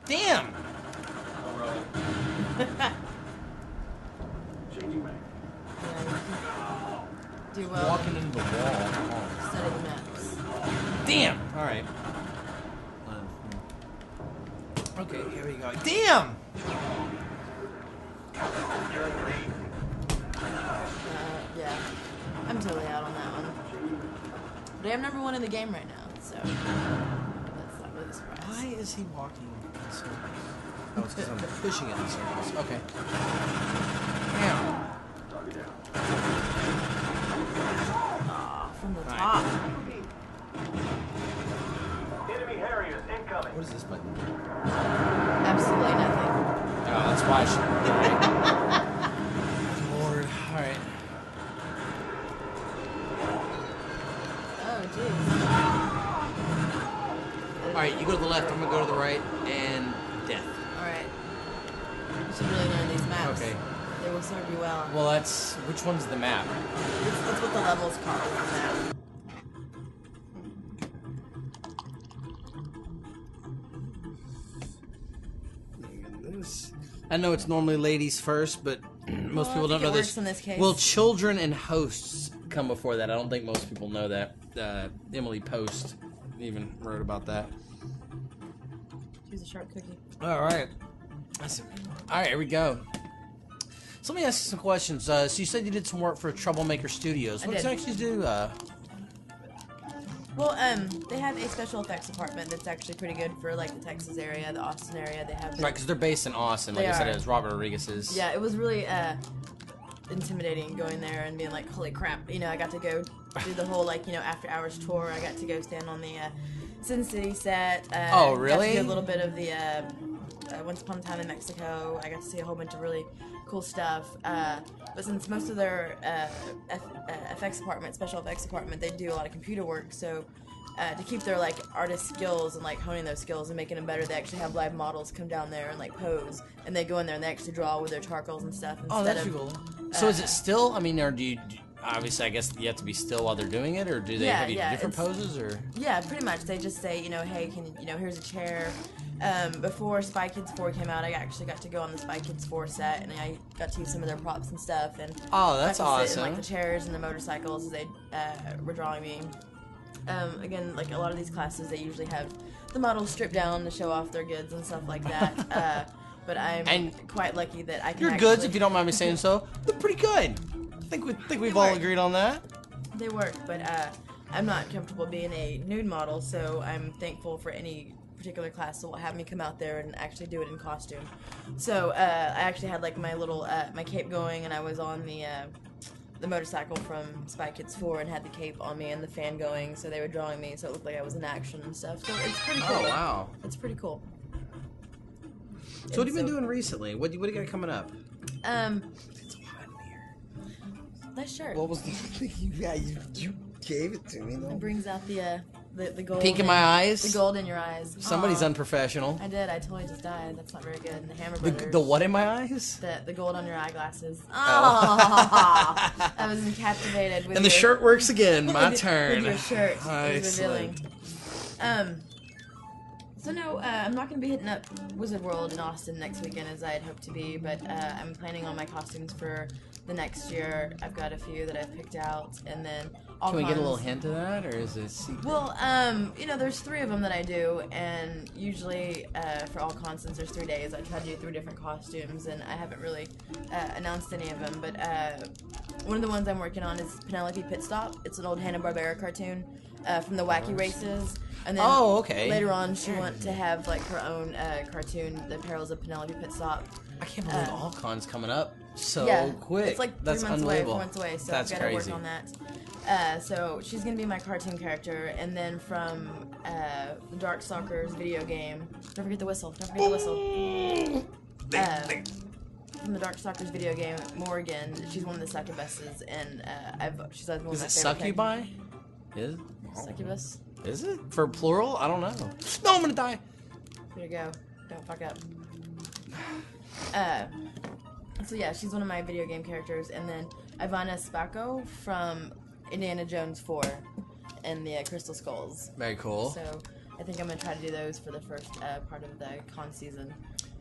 Damn! Changing back. Do well. Walking into the wall. Study the maps. Damn! Alright. Okay, here we go. Damn! Yeah. I'm totally out on that one. But I'm number 1 in the game right now, so that's not really a surprise. Why is he walking in circles? Oh, it's because I'm pushing it in circles. Okay. Damn. Aw, from the top. Enemy Harriers incoming. What is this button? Absolutely nothing. Oh, that's why I should. Lord. Alright. Oh, jeez. Alright, you go to the left, I'm gonna go to the right, and death. Alright. You should really learn these maps. Okay. They will serve you well. Well, that's... Which one's the map? That's what the level's called, the map. I know it's normally ladies first, but most people don't know this. Works in this case. Well, children and hosts come before that. I don't think most people know that. Emily Post even wrote about that. Choose a sharp cookie. All right. All right, here we go. So let me ask you some questions. So you said you did some work for Troublemaker Studios. What does it actually do? Well, they have a special effects department that's actually pretty good for like the Texas area, the Austin area. They have Right, because they're based in Austin. Like I said, it was Robert Rodriguez's. Yeah, it was really intimidating going there and being like, holy crap. You know, I got to go do the whole like, you know, after hours tour. I got to go stand on the Sin City set. Oh, really? Got to do a little bit of the Once Upon a Time in Mexico. I got to see a whole bunch of really cool stuff. But since most of their effects department, special effects department, they do a lot of computer work, so to keep their like artist skills and like honing those skills and making them better, they actually have live models come down there and like pose, and they go in there and they actually draw with their charcoals and stuff. Oh, that's cool. So is it still? I mean, or do you? Obviously, I guess you have to be still while they're doing it, or do they have you do different poses, or? Yeah, pretty much. They just say, you know, hey, here's a chair. Before Spy Kids 4 came out, I actually got to go on the Spy Kids 4 set, and I got to use some of their props and stuff. And oh, that's awesome! Sit in, like the chairs and the motorcycles as they were drawing me. Again, like a lot of these classes, they usually have the models stripped down to show off their goods and stuff like that. But I'm quite lucky that I can. Your goods, if you don't mind me saying so, they're pretty good. I think we've all agreed on that. They work, but I'm not comfortable being a nude model, so I'm thankful for any particular class that will have me come out there and actually do it in costume. So I actually had like my little my cape going, and I was on the motorcycle from Spy Kids 4 and had the cape on me and the fan going, so they were drawing me, so it looked like I was in action and stuff. So it's pretty cool. Oh wow, it's pretty cool. So what have you been doing recently? What do you got coming up? It's hot in here. Nice shirt. What was the you gave it to me though? It brings out the gold. Pink in my eyes? The gold in your eyes. Somebody's unprofessional. I did. I totally just died. That's not very good. And the Hammer Brothers. The what in my eyes? The gold on your eyeglasses. Oh. I was captivated with and the shirt works again. My turn. With your shirt. It was revealing. So no, I'm not going to be hitting up Wizard World in Austin next weekend as I had hoped to be, but I'm planning on my costumes for the next year. I've got a few that I've picked out, and then all Can we get a little hint of that, or is it secret? Well, you know, there's 3 of them that I do, and usually for all cons, since there's 3 days, I try to do 3 different costumes, and I haven't really announced any of them, but one of the ones I'm working on is Penelope Pitstop. It's an old Hanna-Barbera cartoon from the Wacky Races. And then later on, she wants to have like her own cartoon, The Perils of Penelope Pitstop. I can't believe all cons coming up so quick. It's like 3 months away, 4 months away, so I've got to work on that. So she's going to be my cartoon character, and then from the Darkstalkers video game, don't forget the whistle, don't forget the whistle. From the Darkstalkers video game, Morgan, she's one of the succubusses, and she's one of my favorite. Is it succubi? Is it? Succubus? Is it? For plural? I don't know. No, I'm gonna die. Here you go. Don't fuck up. So yeah, she's one of my video game characters, and then Ivana Spacco from Indiana Jones 4 and the Crystal Skulls. Very cool. So I think I'm going to try to do those for the first part of the con season.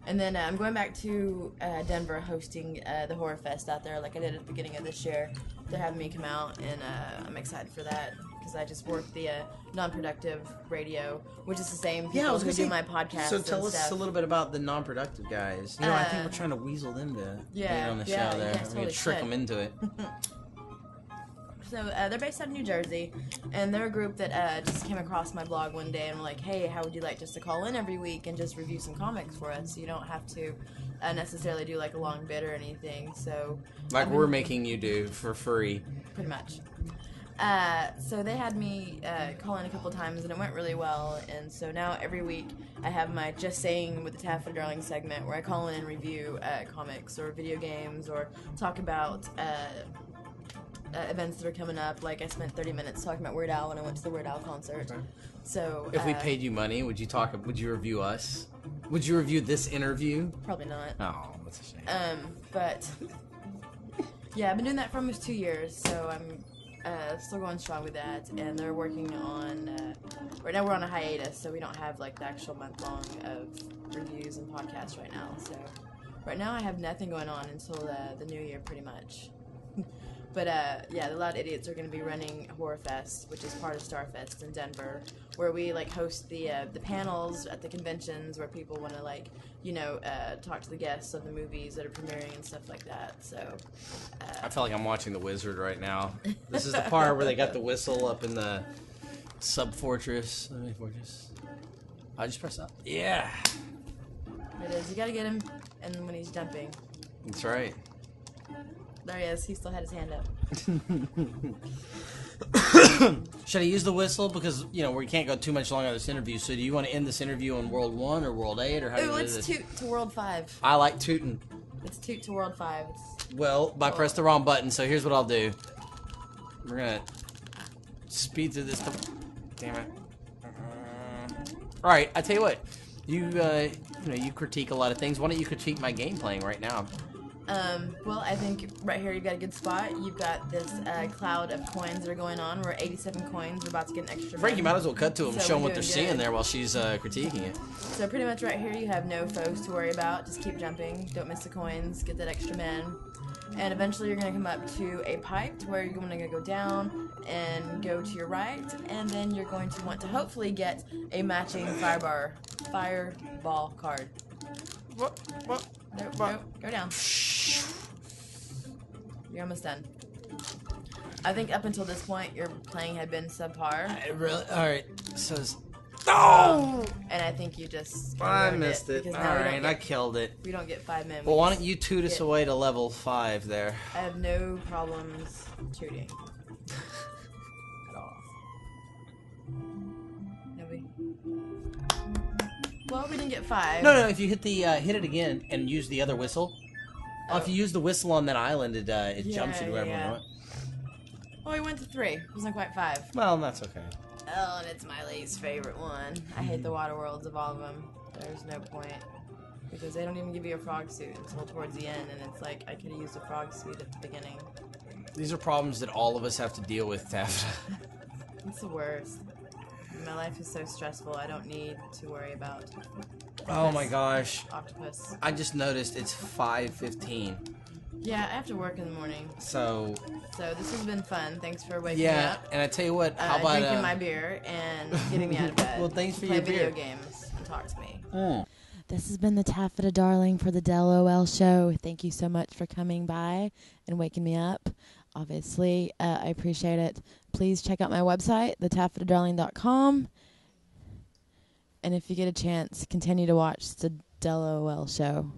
And then I'm going back to Denver hosting the Horror Fest out there like I did at the beginning of this year. They're having me come out, and I'm excited for that because I just work the non-productive radio, which is the same people who do my podcast. So tell and us stuff. a little bit about the non-productive guys. You know, I think we're trying to weasel them to be on the show there. you guys We're going totally to trick should. them into it. So they're based out of New Jersey, and they're a group that just came across my blog one day and were like, hey, how would you like just to call in every week and just review some comics for us? So you don't have to necessarily do like a long bid or anything. So Like we're making you do for free. pretty much. So they had me call in a couple times, and it went really well. And so now every week I have my Just Saying with the Taffeta Darling segment where I call in and review comics or video games or talk about events that are coming up. Like I spent 30 minutes talking about Weird Al when I went to the Weird Al concert. Okay. So If we paid you money, would you review us? Would you review this interview? probably not. Oh, that's a shame. But yeah, I've been doing that for almost 2 years, so I'm still going strong with that. And they're working on right now we're on a hiatus, so we don't have like the actual month long of reviews and podcasts right now. So right now I have nothing going on until the new year, pretty much. But yeah, the Loud Idiots are going to be running Horror Fest, which is part of Starfest in Denver, where we like host the panels at the conventions where people want to like talk to the guests of the movies that are premiering and stuff like that. So I feel like I'm watching The Wizard right now. This is the part where they got the whistle up in the sub-fortress. I just press up. Yeah. it is. You got to get him, and when he's jumping, That's right. there he is. He still had his hand up. Should I use the whistle? Because, we can't go too much longer on this interview. So do you want to end this interview on World 1 or World 8? Or how do you Ooh, do let's this? toot to World 5. I like tooting. Let's toot to World 5. Well, I pressed the wrong button, so here's what I'll do. We're going to speed through this. Damn it. All right, I tell you what. You critique a lot of things. Why don't you critique my game playing right now? Well, I think right here you've got a good spot. You've got this cloud of coins that are going on. We're at 87 coins. We're about to get an extra. Frank, you might as well cut to them, So show them we're what they're doing seeing good. there while she's critiquing it. So pretty much right here you have no foes to worry about. Just keep jumping. Don't miss the coins. Get that extra man. And eventually you're going to come up to a pipe to where you're going to go down and go to your right. And then you're going to want to hopefully get a matching fireball card. Nope. Go down. You're almost done. I think up until this point, your playing had been subpar. Really? All right. So, And I think you just I ruined missed it. because All now right, I killed it. we don't get 5 men. Well, why don't you toot us away to level 5 there? I have no problems tooting. At all. Nobody. Well, we didn't get 5. No. If you hit hit it again and use the other whistle. Oh, if you use the whistle on that island, it jumps you to wherever you want. Oh, we went to 3. It wasn't quite 5. Well, that's okay. Oh, and it's my least favorite one. I hate the water worlds of all of them. There's no point. Because they don't even give you a frog suit until towards the end, and it's like, I could have used a frog suit at the beginning. These are problems that all of us have to deal with, Taffeta. It's the worst. My life is so stressful, I don't need to worry about Oh my gosh. octopus. I just noticed it's 5:15. Yeah, I have to work in the morning. So this has been fun. Thanks for waking me yeah, up. and I tell you what, how about Drinking my beer and getting me out of bed. Well, thanks for play your beer. video games and talk to me. This has been the Taffeta Darling for the DELoL show. Thank you so much for coming by and waking me up. Obviously, I appreciate it. Please check out my website, thetaffetadarling.com. And if you get a chance, continue to watch the DELoL show.